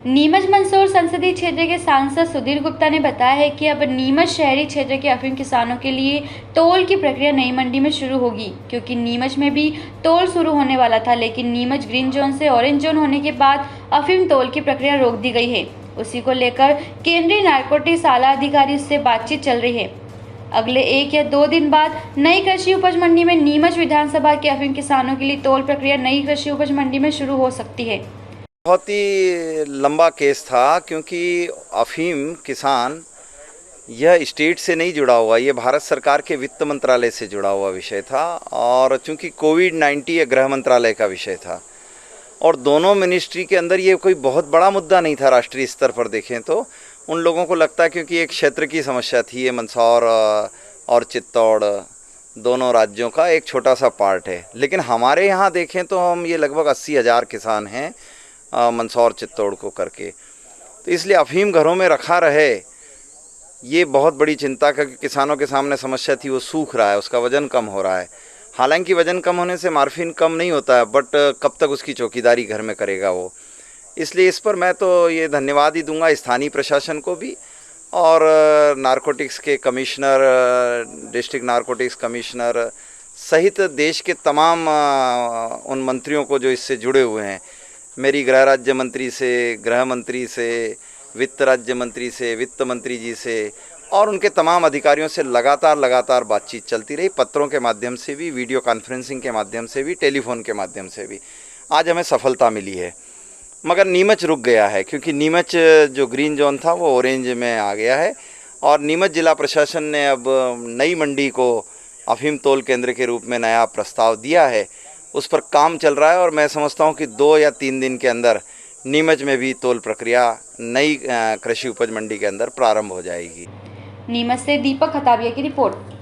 नीमच मंदसौर संसदीय क्षेत्र के सांसद सुधीर गुप्ता ने बताया है कि अब नीमच शहरी क्षेत्र के अफीम किसानों के लिए तोल की प्रक्रिया नई मंडी में शुरू होगी, क्योंकि नीमच में भी तोल शुरू होने वाला था, लेकिन नीमच ग्रीन जोन से ऑरेंज जोन होने के बाद अफीम तोल की प्रक्रिया रोक दी गई है। उसी को लेकर केंद्रीय नारकोटिक्स आला अधिकारी से बातचीत चल रही है। अगले 1 या 2 दिन बाद नई कृषि उपज मंडी में नीमच विधानसभा के अफीम किसानों के लिए तोल प्रक्रिया नई कृषि उपज मंडी में शुरू हो सकती है। बहुत ही लंबा केस था, क्योंकि अफीम किसान यह स्टेट से नहीं जुड़ा हुआ, ये भारत सरकार के वित्त मंत्रालय से जुड़ा हुआ विषय था, और चूंकि कोविड-19 ये गृह मंत्रालय का विषय था और दोनों मिनिस्ट्री के अंदर ये कोई बहुत बड़ा मुद्दा नहीं था। राष्ट्रीय स्तर पर देखें तो उन लोगों को लगता है क्योंकि एक क्षेत्र की समस्या थी, ये मंदसौर और चित्तौड़ दोनों राज्यों का एक छोटा सा पार्ट है। लेकिन हमारे यहाँ देखें तो हम ये लगभग 80,000 किसान हैं मंदसौर चित्तौड़ को करके, तो इसलिए अफीम घरों में रखा रहे, ये बहुत बड़ी चिंता का किसानों के सामने समस्या थी। वो सूख रहा है, उसका वज़न कम हो रहा है। हालांकि वज़न कम होने से मार्फिन कम नहीं होता है, बट कब तक उसकी चौकीदारी घर में करेगा वो। इसलिए इस पर मैं तो ये धन्यवाद ही दूंगा स्थानीय प्रशासन को भी, और नारकोटिक्स के कमिश्नर, डिस्ट्रिक्ट नारकोटिक्स कमिश्नर सहित देश के तमाम उन मंत्रियों को जो इससे जुड़े हुए हैं। मेरी गृह राज्य मंत्री से, गृह मंत्री से, वित्त राज्य मंत्री से, वित्त मंत्री जी से और उनके तमाम अधिकारियों से लगातार बातचीत चलती रही, पत्रों के माध्यम से भी, वीडियो कॉन्फ्रेंसिंग के माध्यम से भी, टेलीफोन के माध्यम से भी। आज हमें सफलता मिली है, मगर नीमच रुक गया है, क्योंकि नीमच जो ग्रीन जोन था वो ऑरेंज में आ गया है, और नीमच जिला प्रशासन ने अब नई मंडी को अफीम तोल केंद्र के रूप में नया प्रस्ताव दिया है। उस पर काम चल रहा है, और मैं समझता हूं कि 2 या 3 दिन के अंदर नीमच में भी तोल प्रक्रिया नई कृषि उपज मंडी के अंदर प्रारंभ हो जाएगी। नीमच से दीपक खताबिया की रिपोर्ट।